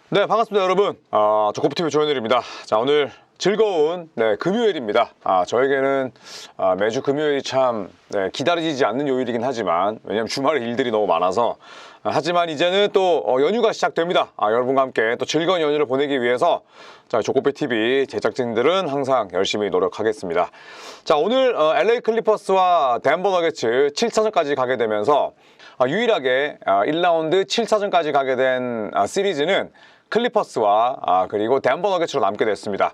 네, 반갑습니다, 여러분. 조코프TV 조현일입니다. 자, 오늘 즐거운 금요일입니다. 저에게는 매주 금요일이 참 기다려지지 않는 요일이긴 하지만, 왜냐면 주말에 일들이 너무 많아서, 하지만 이제는 또 연휴가 시작됩니다. 여러분과 함께 또 즐거운 연휴를 보내기 위해서 자, 조코프TV 제작진들은 항상 열심히 노력하겠습니다. 자, 오늘 LA 클리퍼스와 덴버 너게츠 7차전까지 가게 되면서 유일하게 1라운드 7차전까지 가게 된 시리즈는 클리퍼스와 그리고 덴버 너게츠로 남게 됐습니다.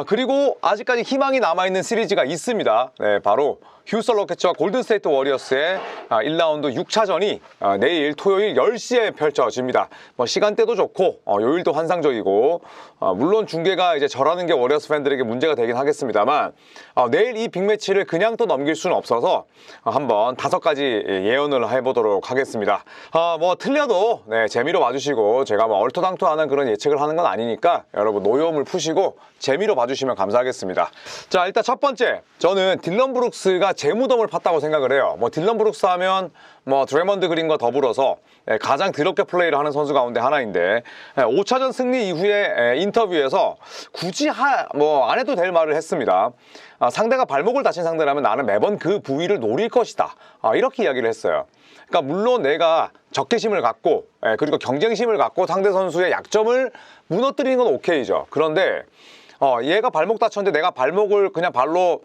그리고 아직까지 희망이 남아있는 시리즈가 있습니다. 네, 바로 휴스턴 로켓츠와 골든스테이트 워리어스의 1라운드 6차전이 내일 토요일 10시에 펼쳐집니다. 시간대도 좋고 요일도 환상적이고, 물론 중계가 이제 저라는 게 워리어스 팬들에게 문제가 되긴 하겠습니다만, 내일 이 빅매치를 그냥 또 넘길 수는 없어서 한번 5가지 예언을 해보도록 하겠습니다. 틀려도 재미로 봐주시고, 제가 얼토당토하는 그런 예측을 하는 건 아니니까 여러분 노여움을 푸시고 재미로 봐주시면 감사하겠습니다. 자, 일단 첫 번째, 저는 딜런 브룩스가 재무덤을 팠다고 생각을 해요. 딜런 브룩스 하면 드래먼드 그린과 더불어서 가장 더럽게 플레이를 하는 선수 가운데 하나인데, 5차전 승리 이후에 인터뷰에서 굳이 안 해도 될 말을 했습니다. 상대가 발목을 다친 상대라면 나는 매번 그 부위를 노릴 것이다, 이렇게 이야기를 했어요. 그러니까 물론 내가 적개심을 갖고 그리고 경쟁심을 갖고 상대 선수의 약점을 무너뜨리는 건 오케이죠. 그런데 얘가 발목 다쳤는데 내가 발목을 그냥 발로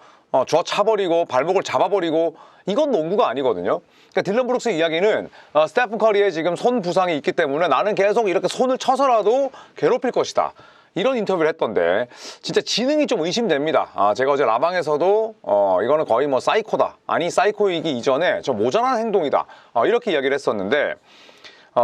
줘 차버리고 발목을 잡아버리고, 이건 농구가 아니거든요. 그러니까 딜런 브룩스 이야기는 스테픈 커리의 지금 손 부상이 있기 때문에 나는 계속 이렇게 손을 쳐서라도 괴롭힐 것이다, 이런 인터뷰를 했던데 진짜 지능이 좀 의심됩니다. 제가 어제 라방에서도 이거는 거의 사이코다, 아니 사이코이기 이전에 저 모자란 행동이다, 이렇게 이야기를 했었는데,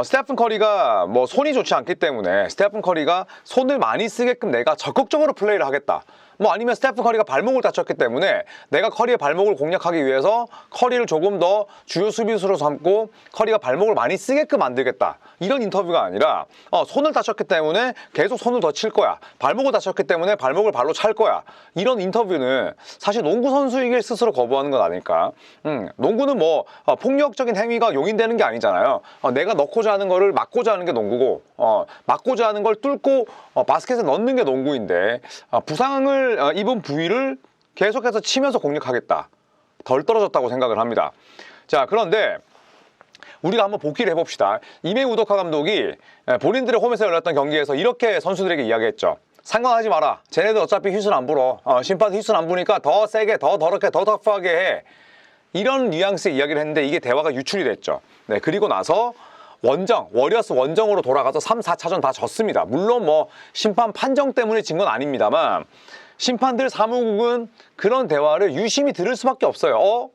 스테픈 커리가 손이 좋지 않기 때문에 스테픈 커리가 손을 많이 쓰게끔 내가 적극적으로 플레이를 하겠다, 아니면 스테픈 커리가 발목을 다쳤기 때문에 내가 커리의 발목을 공략하기 위해서 커리를 조금 더 주요 수비수로 삼고 커리가 발목을 많이 쓰게끔 만들겠다, 이런 인터뷰가 아니라 손을 다쳤기 때문에 계속 손을 더 칠 거야, 발목을 다쳤기 때문에 발목을 발로 찰 거야, 이런 인터뷰는 사실 농구 선수이길 스스로 거부하는 건 아닐까. 농구는 폭력적인 행위가 용인되는 게 아니잖아요. 내가 넣고자 하는 거를 막고자 하는 게 농구고, 막고자 하는 걸 뚫고 바스켓에 넣는 게 농구인데, 부상을 입은 부위를 계속해서 치면서 공략하겠다, 덜 떨어졌다고 생각을 합니다. 자, 그런데 우리가 한번 복귀를 해봅시다. 이메 우도카 감독이 본인들의 홈에서 열렸던 경기에서 이렇게 선수들에게 이야기했죠. 상관하지 마라, 쟤네들 어차피 휘슬 안 불어, 심판 휘슬 안 부니까 더 세게, 더 더럽게, 더 터프하게 해, 이런 뉘앙스의 이야기를 했는데 이게 대화가 유출이 됐죠. 그리고 나서 워리어스 원정으로 돌아가서 3, 4차전 다 졌습니다. 물론 심판 판정 때문에 진 건 아닙니다만, 심판들 사무국은 그런 대화를 유심히 들을 수밖에 없어요.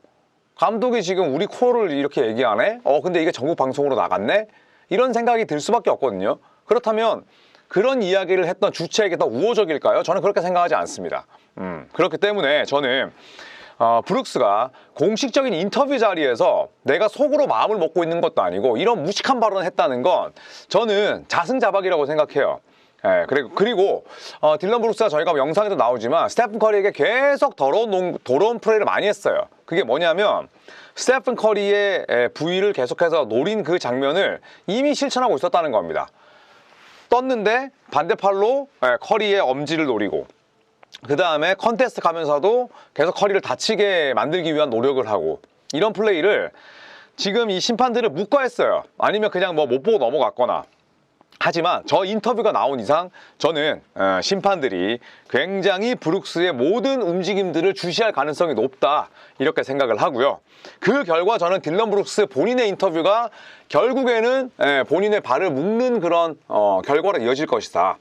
감독이 지금 우리 코어를 이렇게 얘기하네? 근데 이게 전국 방송으로 나갔네? 이런 생각이 들 수밖에 없거든요. 그렇다면 그런 이야기를 했던 주체에게 더 우호적일까요? 저는 그렇게 생각하지 않습니다. 그렇기 때문에 저는 브룩스가 공식적인 인터뷰 자리에서 내가 속으로 마음을 먹고 있는 것도 아니고 이런 무식한 발언을 했다는 건 저는 자승자박이라고 생각해요. 그리고 딜런 브룩스가 저희가 영상에도 나오지만 스테픈 커리에게 계속 더러운 플레이를 많이 했어요. 그게 뭐냐면 스테픈 커리의 부위를 계속해서 노린 그 장면을 이미 실천하고 있었다는 겁니다. 떴는데 반대팔로 커리의 엄지를 노리고, 그 다음에 컨테스트 가면서도 계속 커리를 다치게 만들기 위한 노력을 하고, 이런 플레이를 지금 이 심판들을 묵과했어요. 아니면 그냥 못 보고 넘어갔거나. 하지만 저 인터뷰가 나온 이상 저는 심판들이 굉장히 브룩스의 모든 움직임들을 주시할 가능성이 높다, 이렇게 생각을 하고요. 그 결과 저는 딜런 브룩스 본인의 인터뷰가 결국에는 본인의 발을 묶는 그런 결과로 이어질 것이다.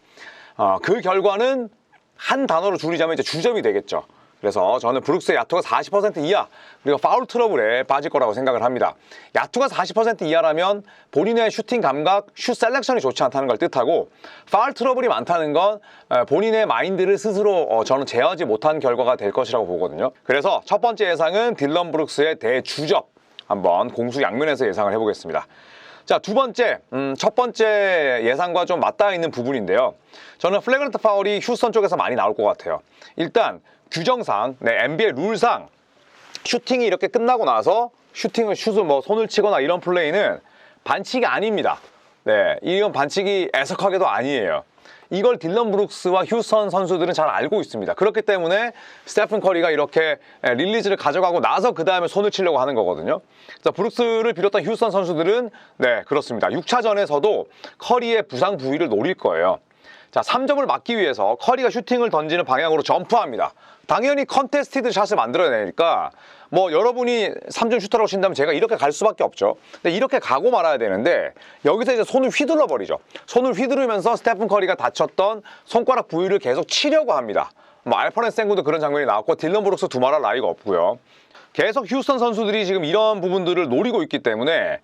그 결과는 한 단어로 줄이자면 이제 주점이 되겠죠. 그래서 저는 브룩스의 야투가 40% 이하, 그리고 파울 트러블에 빠질 거라고 생각을 합니다. 야투가 40% 이하라면 본인의 슈팅 감각, 슛 셀렉션이 좋지 않다는 걸 뜻하고, 파울 트러블이 많다는 건 본인의 마인드를 스스로 저는 제어하지 못한 결과가 될 것이라고 보거든요. 그래서 첫 번째 예상은 딜런 브룩스의 대주접, 한번 공수 양면에서 예상을 해보겠습니다. 자, 두 번째, 첫 번째 예상과 좀 맞닿아 있는 부분인데요. 저는 플래그런트 파울이 휴스턴 쪽에서 많이 나올 것 같아요. 일단 규정상, NBA 룰상 슈팅이 이렇게 끝나고 나서 슛을 손을 치거나 이런 플레이는 반칙이 아닙니다. 네, 이건 반칙이 애석하게도 아니에요. 이걸 딜런 브룩스와 휴스턴 선수들은 잘 알고 있습니다. 그렇기 때문에 스테픈 커리가 이렇게 릴리즈를 가져가고 나서 그 다음에 손을 치려고 하는 거거든요. 자, 브룩스를 비롯한 휴스턴 선수들은 네, 그렇습니다. 6차전에서도 커리의 부상 부위를 노릴 거예요. 자, 3점을 막기 위해서 커리가 슈팅을 던지는 방향으로 점프합니다. 당연히 컨테스티드 샷을 만들어내니까 뭐 여러분이 3점 슈터라고 친다면 제가 이렇게 갈 수밖에 없죠. 근데 이렇게 가고 말아야 되는데 여기서 이제 손을 휘둘러 버리죠. 손을 휘두르면서 스테픈 커리가 다쳤던 손가락 부위를 계속 치려고 합니다. 뭐 알퍼렌 생군도 그런 장면이 나왔고 딜런 브룩스 두말할 나위가 없고요. 계속 휴스턴 선수들이 지금 이런 부분들을 노리고 있기 때문에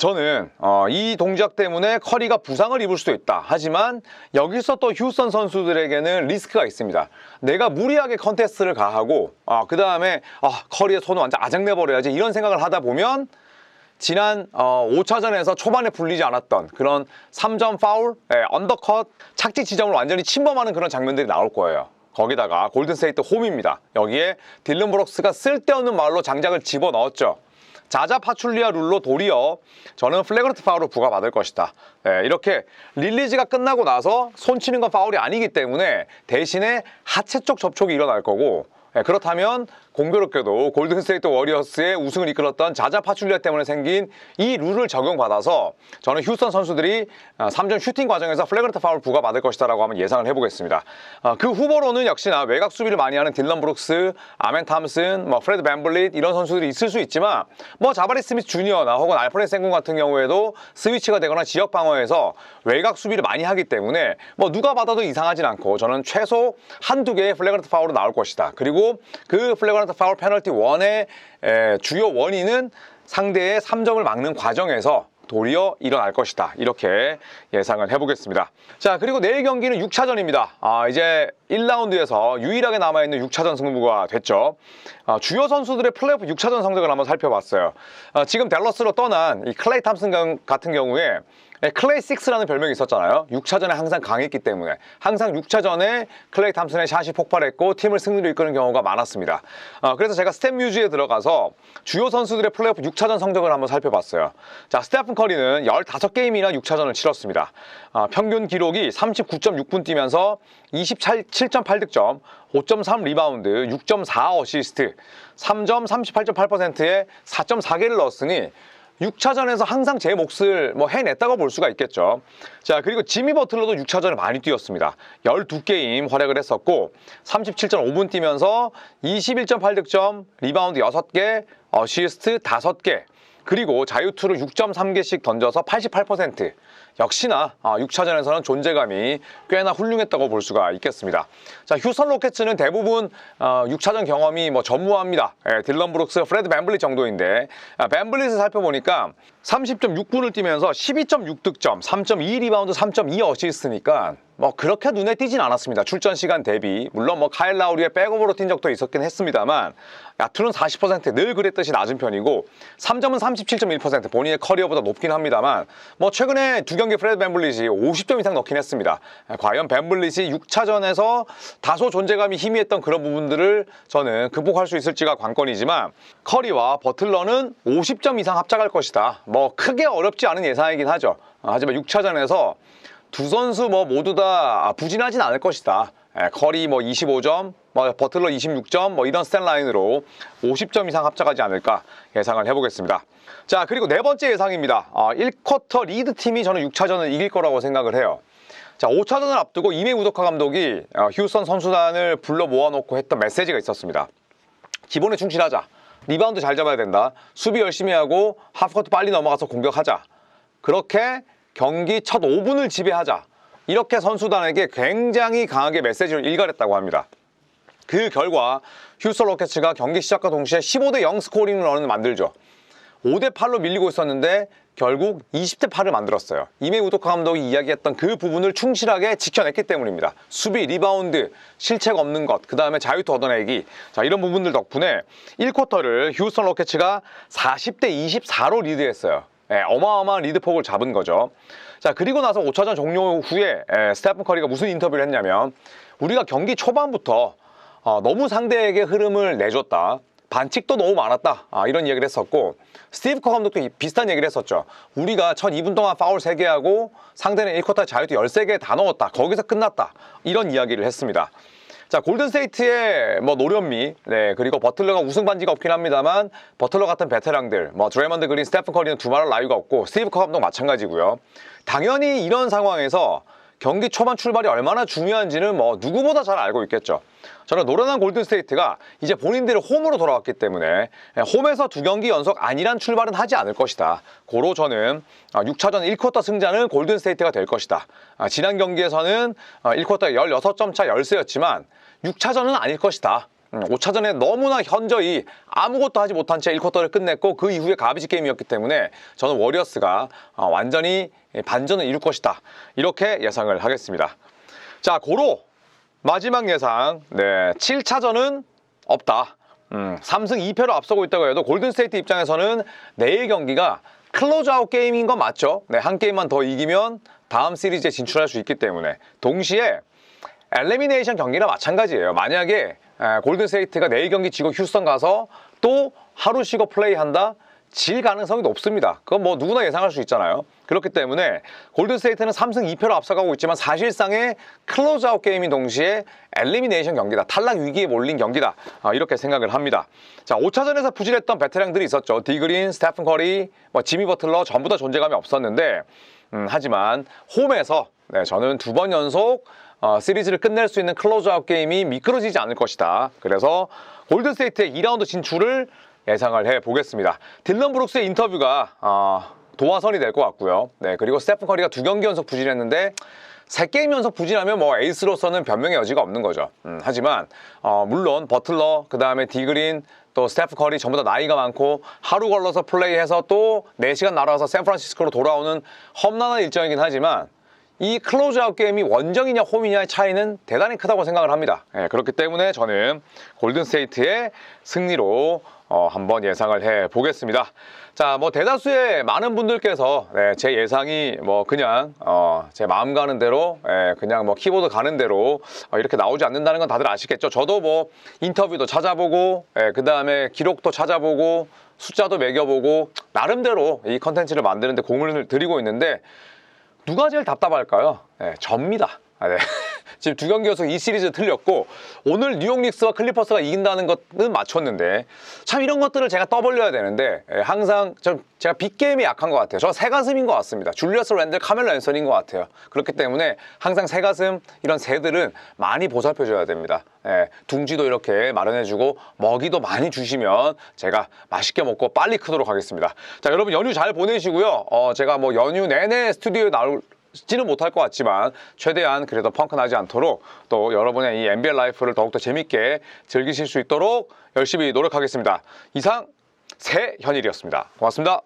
저는 이 동작 때문에 커리가 부상을 입을 수도 있다. 하지만 여기서 또 휴스턴 선수들에게는 리스크가 있습니다. 내가 무리하게 컨테스트를 가하고 그 다음에 커리의 손을 완전 아작내버려야지 이런 생각을 하다 보면 지난 5차전에서 초반에 불리지 않았던 그런 3점 파울, 언더컷, 착지 지점을 완전히 침범하는 그런 장면들이 나올 거예요. 거기다가 골든스테이트 홈입니다. 여기에 딜런 브룩스가 쓸데없는 말로 장작을 집어넣었죠. 자자 파출리아 룰로 도리어 저는 플래그런트 파울을 부과받을 것이다. 이렇게 릴리즈가 끝나고 나서 손 치는 건 파울이 아니기 때문에 대신에 하체 쪽 접촉이 일어날 거고 그렇다면 공교롭게도 골든스테이트 워리어스의 우승을 이끌었던 자자 파출리아 때문에 생긴 이 룰을 적용받아서 저는 휴스턴 선수들이 3점 슈팅 과정에서 플래그런트 파울 부과받을 것이다 라고 한번 예상을 해보겠습니다. 그 후보로는 역시나 외곽 수비를 많이 하는 딜런 브룩스, 아멘 탐슨, 프레드 밴블릿 이런 선수들이 있을 수 있지만 자바리 스미스 주니어나 혹은 알프레드 생군 같은 경우에도 스위치가 되거나 지역 방어에서 외곽 수비를 많이 하기 때문에 누가 받아도 이상하진 않고 저는 최소 한두 개의 플래그런트 파울은 나올 것이다. 그리고 그 플래그런트 파울 페널티 1의 주요 원인은 상대의 3점을 막는 과정에서 도리어 일어날 것이다. 이렇게 예상을 해보겠습니다. 자, 그리고 내일 경기는 6차전입니다. 이제 1라운드에서 유일하게 남아있는 6차전 승부가 됐죠. 주요 선수들의 플레이오프 6차전 성적을 한번 살펴봤어요. 지금 댈러스로 떠난 이 클레이 탐슨 같은 경우에 클레이 6라는 별명이 있었잖아요. 6차전에 항상 강했기 때문에 항상 6차전에 클레이 탐슨의 샷이 폭발했고 팀을 승리로 이끄는 경우가 많았습니다. 그래서 제가 스탯 뮤즈에 들어가서 주요 선수들의 플레이오프 6차전 성적을 한번 살펴봤어요. 자, 스테픈 커리는 15게임이나 6차전을 치렀습니다. 평균 기록이 39.6분 뛰면서 27.8득점, 5.3 리바운드, 6.4 어시스트, 3점 38.8%에 4.4개를 넣었으니 6차전에서 항상 제 몫을 해냈다고 볼 수가 있겠죠. 자, 그리고 지미 버틀러도 6차전을 많이 뛰었습니다. 12게임 활약을 했었고 37.5분 뛰면서 21.8득점, 리바운드 6개, 어시스트 5개, 그리고 자유투를 6.3개씩 던져서 88%. 역시나 6차전에서는 존재감이 꽤나 훌륭했다고 볼 수가 있겠습니다. 자, 휴스턴 로켓츠는 대부분 6차전 경험이 전무합니다. 딜런 브룩스, 프레드 밴블릿 정도인데 밴블릿을 살펴보니까 30.6분을 뛰면서 12.6득점, 3.2 리바운드, 3.2 어시스트니까 그렇게 눈에 띄진 않았습니다. 출전 시간 대비. 물론 카일 라우리의 백업으로 뛴 적도 있었긴 했습니다만 야투는 40% 늘 그랬듯이 낮은 편이고 3점은 37.1% 본인의 커리어보다 높긴 합니다만 최근에 두 경기 프레드 밴블릿이 50점 이상 넣긴 했습니다. 과연 밴블릿이 6차전에서 다소 존재감이 희미했던 그런 부분들을 저는 극복할 수 있을지가 관건이지만 커리와 버틀러는 50점 이상 합작할 것이다. 크게 어렵지 않은 예상이긴 하죠. 하지만 6차전에서 두 선수 모두 다 부진하진 않을 것이다. 커리 25점, 버틀러 26점 이런 스탯 라인으로 50점 이상 합작하지 않을까 예상을 해보겠습니다. 자, 그리고 네 번째 예상입니다. 1쿼터 리드 팀이 저는 6차전을 이길 거라고 생각을 해요. 자, 5차전을 앞두고 이메 우도카 감독이 휴스턴 선수단을 불러 모아놓고 했던 메시지가 있었습니다. 기본에 충실하자. 리바운드 잘 잡아야 된다. 수비 열심히 하고 하프코트 빨리 넘어가서 공격하자. 그렇게 경기 첫 5분을 지배하자. 이렇게 선수단에게 굉장히 강하게 메시지를 일갈했다고 합니다. 그 결과 휴스턴 로켓츠가 경기 시작과 동시에 15대0 스코어링 런을 만들죠. 5대8로 밀리고 있었는데 결국 20대8을 만들었어요. 이메 우도카 감독이 이야기했던 그 부분을 충실하게 지켜냈기 때문입니다. 수비, 리바운드, 실책 없는 것, 그 다음에 자유투 얻어내기. 자, 이런 부분들 덕분에 1쿼터를 휴스턴 로켓츠가 40대24로 리드했어요. 어마어마한 리드폭을 잡은 거죠. 자, 그리고 나서 5차전 종료 후에 스테픈 커리가 무슨 인터뷰를 했냐면 우리가 경기 초반부터 너무 상대에게 흐름을 내줬다. 반칙도 너무 많았다. 이런 이야기를 했었고, 스티브 커 감독도 비슷한 얘기를 했었죠. 우리가 첫 2분 동안 파울 3개 하고 상대는 1쿼터에 자유투 13개 다 넣었다. 거기서 끝났다. 이런 이야기를 했습니다. 자, 골든스테이트의 뭐 노련미, 네, 그리고 버틀러가 우승 반지가 없긴 합니다만 버틀러 같은 베테랑들, 뭐 드레먼드 그린, 스테픈 커리는 두말할 나위가 없고 스티브 커 감독 마찬가지고요. 당연히 이런 상황에서 경기 초반 출발이 얼마나 중요한지는 뭐 누구보다 잘 알고 있겠죠. 저는 노련한 골든스테이트가 이제 본인들의 홈으로 돌아왔기 때문에 홈에서 2경기 연속 안일한 출발은 하지 않을 것이다. 고로 저는 6차전 1쿼터 승자는 골든스테이트가 될 것이다. 지난 경기에서는 1쿼터 16점 차 열세였지만 6차전은 아닐 것이다. 5차전에 너무나 현저히 아무것도 하지 못한 채 1쿼터를 끝냈고 그 이후에 가비지 게임이었기 때문에 저는 워리어스가 완전히 반전을 이룰 것이다. 이렇게 예상을 하겠습니다. 자, 고로 마지막 예상, 네, 7차전은 없다. 3승 2패로 앞서고 있다고 해도 골든스테이트 입장에서는 내일 경기가 클로즈아웃 게임인 건 맞죠. 네, 한 게임만 더 이기면 다음 시리즈에 진출할 수 있기 때문에 동시에 엘리미네이션 경기랑 마찬가지예요. 만약에 골든스테이트가 내일 경기 지고 휴스턴 가서 또 하루 쉬고 플레이한다? 질 가능성이 높습니다. 그건 뭐 누구나 예상할 수 있잖아요. 그렇기 때문에 골든스테이트는 3승 2패로 앞서가고 있지만 사실상의 클로즈아웃 게임인 동시에 엘리미네이션 경기다. 탈락 위기에 몰린 경기다. 이렇게 생각을 합니다. 자, 5차전에서 부진했던 베테랑들이 있었죠. 디그린, 스테픈 커리, 뭐 지미 버틀러 전부 다 존재감이 없었는데 하지만 홈에서 저는 2번 연속 시리즈를 끝낼 수 있는 클로즈아웃 게임이 미끄러지지 않을 것이다. 그래서 골든스테이트의 2라운드 진출을 예상을 해보겠습니다. 딜런 브룩스의 인터뷰가 도화선이 될 것 같고요. 네, 그리고 스테픈 커리가 2경기 연속 부진했는데 3게임 연속 부진하면 뭐 에이스로서는 변명의 여지가 없는 거죠. 하지만 물론 버틀러, 그 다음에 디그린, 또 스테프 커리 전부 다 나이가 많고 하루 걸러서 플레이해서 또 4시간 날아와서 샌프란시스코로 돌아오는 험난한 일정이긴 하지만 이 클로즈아웃 게임이 원정이냐 홈이냐의 차이는 대단히 크다고 생각을 합니다. 네, 그렇기 때문에 저는 골든스테이트의 승리로 한번 예상을 해보겠습니다. 자, 뭐 대다수의 많은 분들께서 제 예상이 뭐 그냥 제 마음 가는 대로 그냥 뭐 키보드 가는 대로 이렇게 나오지 않는다는 건 다들 아시겠죠. 저도 뭐 인터뷰도 찾아보고 그 다음에 기록도 찾아보고 숫자도 매겨보고 나름대로 이 컨텐츠를 만드는데 공을 들이고 있는데 누가 제일 답답할까요? 접니다. 네. 지금 2경기 연속 이 시리즈 틀렸고 오늘 뉴욕 닉스와 클리퍼스가 이긴다는 것은 맞췄는데 참 이런 것들을 제가 떠벌려야 되는데 항상 제가 빅게임에 약한 것 같아요. 저 새가슴인 것 같습니다. 줄리어스 랜들, 카멜로 앤서니인 것 같아요. 그렇기 때문에 항상 새가슴 이런 새들은 많이 보살펴줘야 됩니다. 둥지도 이렇게 마련해주고 먹이도 많이 주시면 제가 맛있게 먹고 빨리 크도록 하겠습니다. 자, 여러분 연휴 잘 보내시고요. 제가 뭐 연휴 내내 스튜디오에 지는 못할 것 같지만 최대한 그래도 펑크 나지 않도록 또 여러분의 이 NBA 라이프를 더욱더 재밌게 즐기실 수 있도록 열심히 노력하겠습니다. 이상 새현일이었습니다. 고맙습니다.